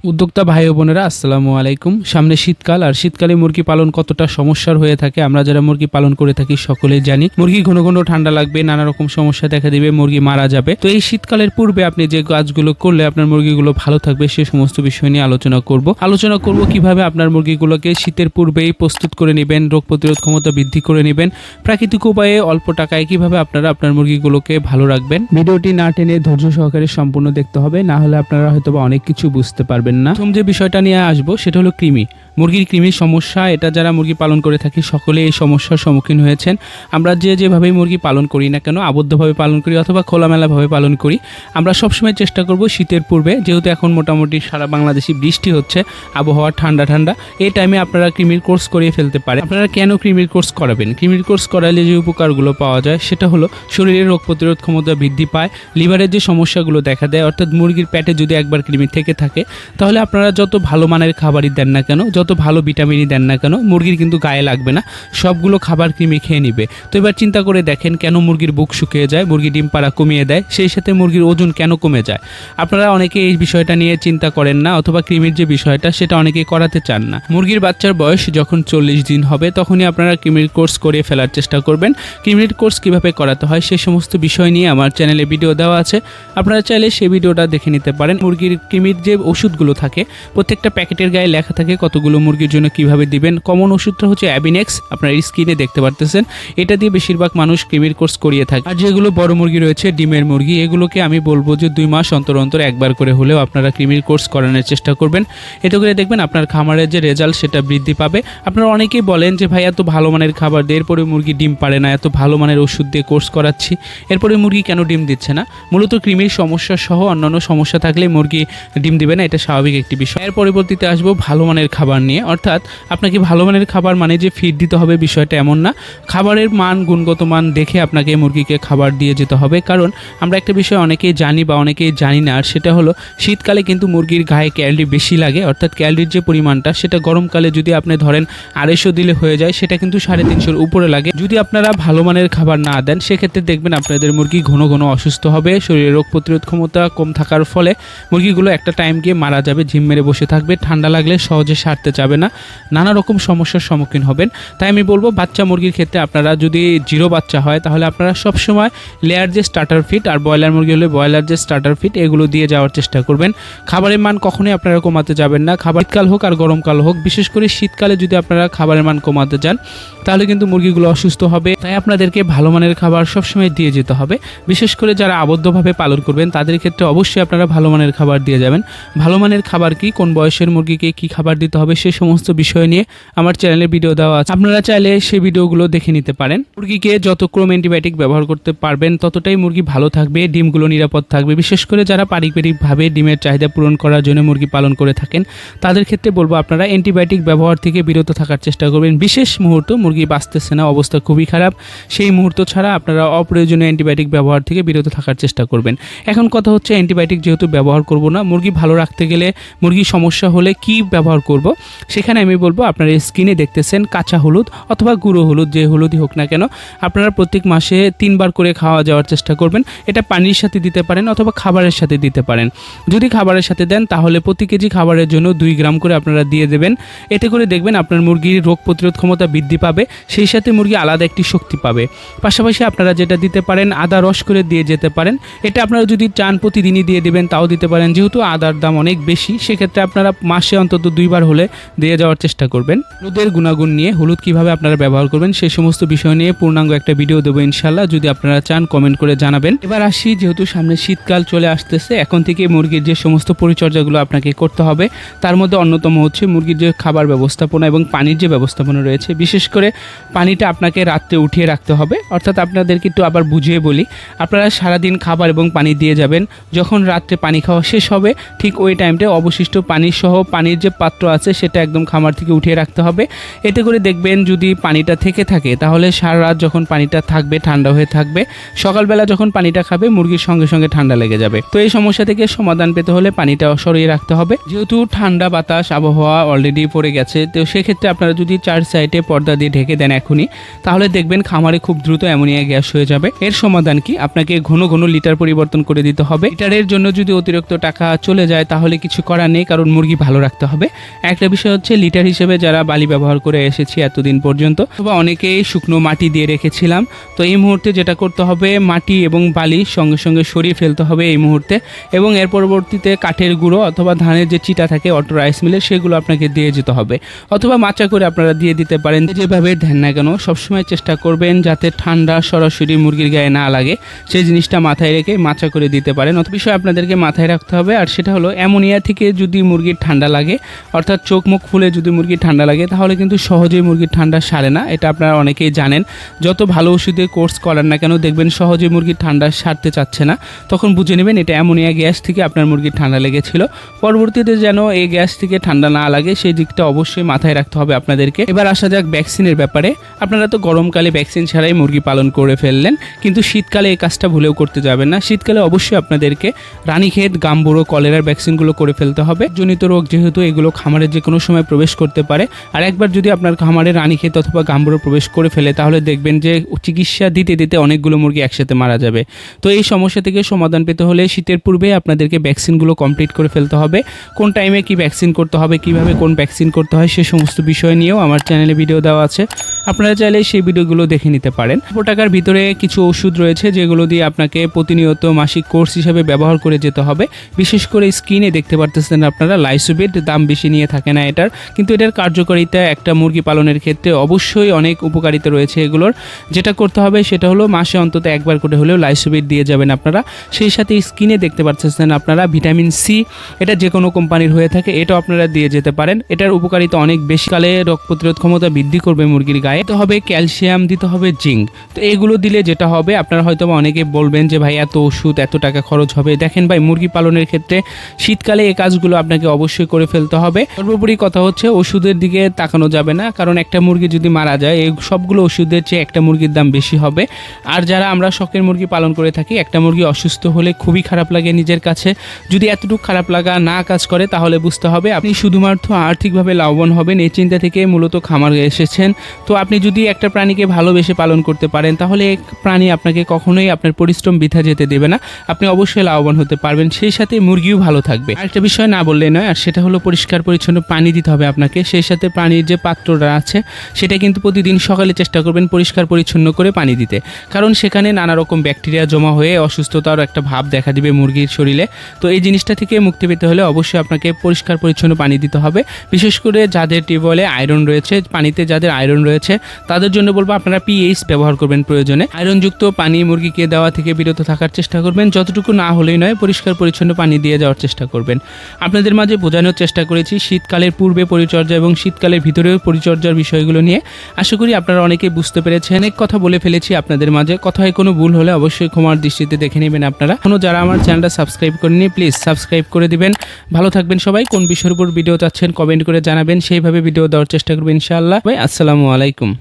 উদ্যোক্তা ভাই ও বোনেরা আসসালামু আলাইকুম। সামনে শীতকাল, আর শীতকালে মুরগি পালন কতটা সমস্যার হয়ে থাকে আমরা যারা মুরগি পালন করে থাকি সকলেই জানি। মুরগি ঘন ঘন ঠান্ডা লাগবে, নানা রকম সমস্যা দেখা দিবে, মুরগি মারা যাবে। তো এই শীতকালের পূর্বে আপনি যে কাজগুলো করলে আপনার মুরগিগুলো ভালো থাকবে সে সমস্ত বিষয় নিয়ে আলোচনা করব কিভাবে আপনার মুরগিগুলোকে শীতের পূর্বেই প্রস্তুত করে নেবেন, রোগ প্রতিরোধ ক্ষমতা বৃদ্ধি করে নেবেন, প্রাকৃতিক উপায়ে অল্প টাকায় কিভাবে আপনারা আপনার মুরগিগুলোকে ভালো রাখবেন। ভিডিওটি না টেনে ধৈর্য সহকারে সম্পূর্ণ দেখতে হবে, না হলে আপনারা হয়তো অনেক কিছু বুঝতে পারবেন না। প্রথম যে বিষয়টা নিয়ে আসবো সেটা হলো কৃমি। মুরগির কৃমির সমস্যা, এটা যারা মুরগি পালন করে থাকি সকলে এই সমস্যার সম্মুখীন হয়েছেন। আমরা যেভাবেই মুরগি পালন করি না কেন, আবদ্ধভাবে পালন করি অথবা খোলামেলাভাবে পালন করি, আমরা সবসময় চেষ্টা করব শীতের পূর্বে, যেহেতু এখন মোটামুটি সারা বাংলাদেশে বৃষ্টি হচ্ছে, আবহাওয়া ঠান্ডা ঠান্ডা, এই টাইমে আপনারা কৃমির কোর্স করিয়ে ফেলতে পারেন। আপনারা কেন কৃমির কোর্স করাবেন? কৃমির কোর্স করালে যে উপকারগুলো পাওয়া যায় সেটা হলো শরীরের রোগ প্রতিরোধ ক্ষমতা বৃদ্ধি পায়, লিভারের যে সমস্যাগুলো দেখা দেয়, অর্থাৎ মুরগির পেটে যদি একবার কৃমি থেকে থাকে তাহলে আপনারা যত ভালো মানের খাবারই দেন না কেন, যত ভালো ভিটামিনই দেন না কেন, মুরগির কিন্তু গায়ে লাগবে না, সবগুলো খাবার কৃমি খেয়ে নিবে। তো এবার চিন্তা করে দেখেন কেন মুরগির বুক শুকিয়ে যায়, মুরগি ডিম পাড়া কমিয়ে দেয়, সেই সাথে মুরগির ওজন কেন কমে যায়। আপনারা অনেকে এই বিষয়টা নিয়ে চিন্তা করেন না, অথবা কৃমির যে বিষয়টা সেটা অনেকেই করাতে চান না। মুরগির বাচ্চার বয়স যখন 40 দিন হবে তখনই আপনারা কৃমির কোর্স করিয়ে ফেলার চেষ্টা করবেন। কৃমির কোর্স কিভাবে করাতে হয় সে সমস্ত বিষয় নিয়ে আমার চ্যানেলে ভিডিও দেওয়া আছে, আপনারা চাইলে সেই ভিডিওটা দেখে নিতে পারেন। মুরগির কৃমির যে ওষুধগুলো থাকে প্রত্যেকটা প্যাকেটের গায়ে লেখা থাকে কতগুলো মুরগির জন্য কিভাবে দিবেন। কমন ওষুধটা হচ্ছে অ্যাবিনেক্স, আপনার স্ক্রিনে দেখতে পারতেছেন, এটা দিয়ে বেশিরভাগ মানুষ কৃমির কোর্স করিয়ে থাকে। আর যেগুলো বড় মুরগি রয়েছে, ডিমের মুরগি, এগুলোকে আমি বলবো যে 2 মাস অন্তর অন্তর একবার করে হলেও আপনারা কৃমির কোর্স করানোর চেষ্টা করবেন। এতে করে দেখবেন আপনার খামারের যে রেজাল্ট সেটা বৃদ্ধি পাবে। আপনারা অনেকেই বলেন যে ভাই এত ভালো মানের খাবার দিয়ে এরপরে মুরগি ডিম পারে না, এত ভালো মানের ওষুধ দিয়ে কোর্স করাচ্ছি এরপরে মুরগি কেন ডিম দিচ্ছে না। মূলত কৃমির সমস্যা সহ অন্যান্য সমস্যা থাকলে মুরগি ডিম দিবে না, এটা স্বাভাবিক একটি বিষয়। এর পরবর্তীতে আসবো ভালো মানের খাবার নিয়ে। অর্থাৎ আপনাকে ভালো মানের খাবার মানে যে ফিড দিতে হবে বিষয়টা এমন না, খাবারের মান, গুণগত মান দেখে আপনাকে মুরগিকে খাবার দিয়ে যেতে হবে। কারণ আমরা একটা বিষয় অনেকেই জানি বা অনেকেই জানি না, আর সেটা হলো শীতকালে কিন্তু মুরগির গায়ে ক্যালোরি বেশি লাগে, অর্থাৎ ক্যালোরির যে পরিমাণটা সেটা গরমকালে যদি আপনি ধরেন 250 দিলে হয়ে যায়, সেটা কিন্তু 350-এর উপরে লাগে। যদি আপনারা ভালো মানের খাবার না দেন সেক্ষেত্রে দেখবেন আপনাদের মুরগি ঘন ঘন অসুস্থ হবে, শরীরে রোগ প্রতিরোধ ক্ষমতা কম থাকার ফলে মুরগিগুলো একটা টাইম গিয়ে মারা যাবে, ঝিম মেরে বসে থাকবে, ঠান্ডা লাগলে সহজে সারতে যাবে না, নানা রকম সমস্যার সম্মুখীন হবেন। তাই আমি বলবো বাচ্চা মুরগির ক্ষেত্রে আপনারা যদি 0 বাচ্চা হয় তাহলে আপনারা সবসময় লেয়ার যে স্টার্টার ফিড, আর ব্রয়লার মুরগি হলে ব্রয়লার যে স্টার্টার ফিড, এগুলো দিয়ে যাওয়ার চেষ্টা করবেন। খাবারের মান কখনোই আপনারা কমাতে যাবেন না, খাবার শীতকাল হোক আর গরমকাল হোক, বিশেষ করে শীতকালে যদি আপনারা খাবারের মান কমাতে যান তাহলে কিন্তু মুরগিগুলো অসুস্থ হবে। তাই আপনাদেরকে ভালো মানের খাবার সবসময় দিয়ে যেতে হবে। বিশেষ করে যারা আবদ্ধভাবে পালন করবেন তাদের ক্ষেত্রে অবশ্যই আপনারা ভালো মানের খাবার দিয়ে যাবেন। ভালো মানের খাবার কি, কোন বয়সের মুরগিকে কি খাবার দিতে হবে সে সমস্ত বিষয় নিয়ে আমার চ্যানেলে ভিডিও দেওয়া আছে, আপনারা চাইলে সেই ভিডিওগুলো দেখে নিতে পারেন। মুরগিকে যত কম অ্যান্টিবায়োটিক ব্যবহার করতে পারবেন ততটাই মুরগি ভালো থাকবে, ডিমগুলো নিরাপদ থাকবে। বিশেষ করে যারা পারিবারিকভাবে ডিমের চাহিদা পূরণ করার জন্য মুরগি পালন করে থাকেন তাদের ক্ষেত্রে বলবো আপনারা অ্যান্টিবায়োটিক ব্যবহার থেকে বিরত থাকার চেষ্টা করবেন। বিশেষ মুহূর্ত মুরগি বাঁচতেছে না, অবস্থা খুবই খারাপ, সেই মুহূর্ত ছাড়া আপনারা অপ্রয়োজনীয় অ্যান্টিবায়োটিক ব্যবহার থেকে বিরত থাকার চেষ্টা করবেন। এখন কথা হচ্ছে অ্যান্টিবায়োটিক যেহেতু ব্যবহার করব না, মুরগি ভালো রাখতে গেলে, মুরগি সমস্যা হলে কি ব্যবহার করব সেখানে আমি বলবো আপনারা স্কিনে দেখতেছেন কাঁচা হলুদ অথবা গুঁড়ো হলুদ, যে হলুদই হোক না কেন, আপনারা প্রত্যেক মাসে 3 বার করে খাওয়া যাওয়ার চেষ্টা করবেন। এটা পানির সাথে দিতে পারেন অথবা খাবারের সাথে দিতে পারেন। যদি খাবারের সাথে দেন তাহলে প্রতি কেজি খাবারের জন্য 2 গ্রাম করে আপনারা দিয়ে দেবেন। এতে করে দেখবেন আপনার মুরগির রোগ প্রতিরোধ ক্ষমতা বৃদ্ধি পাবে, সেই সাথে মুরগি আলাদা একটি শক্তি পাবে। পাশাপাশি আপনারা যেটা দিতে পারেন আদা রস করে দিয়ে যেতে পারেন। এটা আপনারা যদি চান প্রতিদিনই দিয়ে দেবেন তাও দিতে পারেন, যেহেতু আদার দাম অনেক বেশি সেক্ষেত্রে আপনারা মাসে অন্তত 2 বার হলে দিয়ে যাওয়ার চেষ্টা করবেন। হলুদের গুণাগুণ নিয়ে, হলুদ কিভাবে আপনারা ব্যবহার করবেন সেই সমস্ত বিষয় নিয়ে পূর্ণাঙ্গ একটা ভিডিও দেবো ইনশাল্লাহ, যদি আপনারা চান কমেন্ট করে জানাবেন। এবার আসি, যেহেতু সামনে শীতকাল চলে আসতেছে, এখন থেকে মুরগির যে সমস্ত পরিচর্যাগুলো আপনাকে করতে হবে তার মধ্যে অন্যতম হচ্ছে মুরগির যে খাবার ব্যবস্থাপনা এবং পানির যে ব্যবস্থাপনা রয়েছে। বিশেষ করে পানিটা আপনাকে রাত্রে উঠিয়ে রাখতে হবে, অর্থাৎ আপনাদেরকে একটু আবার বুঝিয়ে বলি, আপনারা সারাদিন খাবার এবং পানি দিয়ে যাবেন, যখন রাত্রে পানি খাওয়া শেষ হবে ঠিক ওই টাইমটা অবশিষ্ট পানি সহ পানির যে পাত্র আছে সেটা একদম খামার থেকে উঠিয়ে রাখতে হবে। এতে করে দেখবেন যদি পানিটা থেকে থাকে তাহলে সারা রাত যখন পানিটা থাকবে ঠান্ডা হয়ে থাকবে, সকালবেলা যখন পানিটা খাবে মুরগির সঙ্গে সঙ্গে ঠান্ডা লেগে যাবে। তো এই সমস্যা থেকে সমাধান পেতে হলে পানিটা সরিয়ে রাখতে হবে। যেহেতু ঠান্ডা বাতাস আবহাওয়া অলরেডি পড়ে গেছে, তো সেক্ষেত্রে আপনারা যদি 4 সাইডে পর্দা দিয়ে ঢেকে দেন এখনই, তাহলে দেখবেন খামারে খুব দ্রুত অ্যামোনিয়া গ্যাস হয়ে যাবে। এর সমাধান কি, আপনাকে ঘন ঘন লিটার পরিবর্তন করে দিতে হবে। লিটারের জন্য যদি অতিরিক্ত টাকা চলে যায় তাহলে কিছু কিছু করার নেই, কারণ মুরগি ভালো রাখতে হবে। একটা বিষয় হচ্ছে লিটার হিসেবে যারা বালি ব্যবহার করে এসেছি এতদিন পর্যন্ত, অথবা অনেকেই শুকনো মাটি দিয়ে রেখেছিলাম, তো এই মুহূর্তে যেটা করতে হবে মাটি এবং বালি সঙ্গে সঙ্গে সরিয়ে ফেলতে হবে এই মুহূর্তে, এবং এর পরবর্তীতে কাঠের গুঁড়ো অথবা ধানের যে চিটা থাকে অটো রাইস মিলে সেগুলো আপনাকে দিয়ে যেতে হবে, অথবা মাচা করে আপনারা দিয়ে দিতে পারেন। যেভাবে দেন না কেন সবসময় চেষ্টা করবেন যাতে ঠান্ডা সরাসরি মুরগির গায়ে না লাগে, সেই জিনিসটা মাথায় রেখে মাচা করে দিতে পারেন। অত বিষয় আপনাদেরকে মাথায় রাখতে হবে, আর সেটা হলো অ্যামোনিয়া থেকে যদি মুরগির ঠান্ডা লাগে, অর্থাৎ চোখ মুখ ফুলে যদি মুরগির ঠান্ডা লাগে, তাহলে কিন্তু সহজেই মুরগির ঠান্ডা সারে না। এটা আপনারা অনেকেই জানেন। যত ভালো ওষুধের কোর্স করেন না কেন দেখবেন সহজে মুরগির ঠান্ডা সারতে চাচ্ছে না, তখন বুঝে নেবেন এটা অ্যামোনিয়া গ্যাস থেকে আপনার মুরগির ঠান্ডা লেগেছিল। পরবর্তীতে যেন এই গ্যাস থেকে ঠান্ডা না লাগে সেই দিকটা অবশ্যই মাথায় রাখতে হবে আপনাদেরকে। এবার আসা যাক ভ্যাকসিনের ব্যাপারে। আপনারা তো গরমকালে ভ্যাকসিন ছাড়াই মুরগি পালন করে ফেললেন, কিন্তু শীতকালে এই কাজটা ভুলেও করতে যাবেন না। শীতকালে অবশ্যই আপনাদেরকে রানীক্ষেত, গাম্বুরো, কলেরার ভ্যাকসিনগুলো করে ফেলতে হবে। জনিত রোগ যেহেতু এগুলো খামারে যে কোনো সময় প্রবেশ করতে পারে, আর একবার যদি আপনার খামারে রানীক্ষেত অথবা গাম্বুরো প্রবেশ করে ফেলে তাহলে দেখবেন যে চিকিৎসা দিতে দিতে অনেকগুলো মুরগি একসাথে মারা যাবে। তো এই সমস্যা থেকে সমাধান পেতে হলে শীতের পূর্বে আপনাদেরকে ভ্যাকসিনগুলো কমপ্লিট করে ফেলতে হবে। কোন টাইমে কি ভ্যাকসিন করতে হবে, কিভাবে কোন ভ্যাকসিন করতে হয় সে সমস্ত বিষয় নিয়েও আমার চ্যানেলে ভিডিও দেওয়া আছে, আপনারা চাইলে সেই ভিডিওগুলো দেখে নিতে পারেন। টাকার ভিতরে কিছু ওষুধ রয়েছে যেগুলো দিয়ে আপনাকে প্রতিনিয়ত মাসিক কোর্স হিসেবে ব্যবহার করে যেতে হবে। বিশেষ করে স্ক্রিনে দেখতে পারতেছেন আপনারা লাইসোবিট, দাম বেশি নিয়ে থাকে না এটার, কিন্তু এটার কার্যকারিতা একটা মুরগি পালনের ক্ষেত্রে অবশ্যই অনেক উপকারিতা রয়েছে এগুলোর। যেটা করতে হবে সেটা হলো মাসে অন্তত একবার করে হলেও লাইসোবিট দিয়ে যাবেন আপনারা। সেই সাথে স্ক্রিনে দেখতে পাচ্ছেন আপনারা ভিটামিন সি, এটা যে কোনো কোম্পানির হয়ে থাকে, এটাও আপনারা দিয়ে যেতে পারেন। এটার উপকারিতা অনেক বেশি, কালে রোগ প্রতিরোধ ক্ষমতা বৃদ্ধি করবে মুরগির গায়ে। তো হবে ক্যালসিয়াম, দিতে হবে জিঙ্ক। তো এগুলো দিলে যেটা হবে, আপনারা হয়তো অনেকে বলবেন যে ভাই এত ওষুধ এত টাকা খরচ হবে। দেখেন ভাই, মুরগি পালনের ক্ষেত্রে শীতকালে এই কাজগুলো আপনাকে অবশ্যই করে ফেলতে হবে। সর্বোপরি কথা হচ্ছে ওষুধের দিকে তাকানো যাবে না, কারণ একটা মুরগি যদি মারা যায় এই সবগুলো ওষুধের চেয়ে একটা মুরগির দাম বেশি হবে। আর যারা আমরা শখের মুরগি পালন করে থাকি, একটা মুরগি অসুস্থ হলে খুবই খারাপ লাগে নিজের কাছে। যদি এতটুকু খারাপ লাগা না কাজ করে তাহলে বুঝতে হবে আপনি শুধুমাত্র আর্থিকভাবে লাভবান হবেন এই চিন্তা থেকে মূলত খামার এসেছেন। তো আপনি যদি একটা প্রাণীকে ভালোবেসে পালন করতে পারেন তাহলে এক প্রাণী আপনাকে কখনোই আপনার পরিশ্রম বৃথা যেতে দেবে না, আপনি অবশ্যই লাভবান হতে পারবেন, সেই সাথে মুরগিও ভালো থাকবে। আরেকটা বিষয় না বললে নয়, আর সেটা হলো পরিষ্কার পরিচ্ছন্ন পানি দিতে হবে আপনাকে। সেই সাথে পানির যে পাত্রটা আছে সেটা কিন্তু প্রতিদিন সকালে চেষ্টা করবেন পরিষ্কার পরিচ্ছন্ন করে পানি দিতে, কারণ সেখানে নানা রকম ব্যাকটেরিয়া জমা হয়ে অসুস্থতার একটা ভাব দেখা দিবে মুরগির শরীরে। তো এই জিনিসটা থেকে মুক্তি পেতে হলে অবশ্যই আপনাকে পরিষ্কার পরিচ্ছন্ন পানি দিতে হবে। বিশেষ করে যাদের টিউবওয়েলে আয়রন রয়েছে, পানিতে যাদের আয়রন রয়েছে তাদের জন্য বলবো আপনারা পিএইচ ব্যবহার করবেন প্রয়োজনে। আয়রনযুক্ত পানি মুরগিকে দেওয়া থেকে বিরত থাকার চেষ্টা করবেন, যতটুকু না হলেই নয় পরিষ্কার পরিচ্ছন্ন পানি দিয়ে যাওয়ার চেষ্টা করবেন। আপনাদের মাঝে বোঝানোর চেষ্টা করেছি শীতকালের পূর্বে পরিচর্যা এবং শীতকালের ভিতরেও পরিচর্যার বিষয়গুলো নিয়ে। আশা করি আপনারা অনেকেই বুঝতে পেরেছেন। অনেক কথা বলে ফেলেছি আপনাদের মাঝে, কথায় কোনো ভুল হলে অবশ্যই ক্ষমার দৃষ্টিতে দেখে নেবেন আপনারা। এখনও যারা আমার চ্যানেলটা সাবস্ক্রাইব করেননি প্লিজ সাবস্ক্রাইব করে দিবেন। ভালো থাকবেন সবাই। কোন বিষয়ের উপর ভিডিও চাচ্ছেন কমেন্ট করে জানাবেন, সেইভাবে ভিডিও দেওয়ার চেষ্টা করবেন ইনশাআল্লাহ। ভাই আসসালামু আলাইকুম।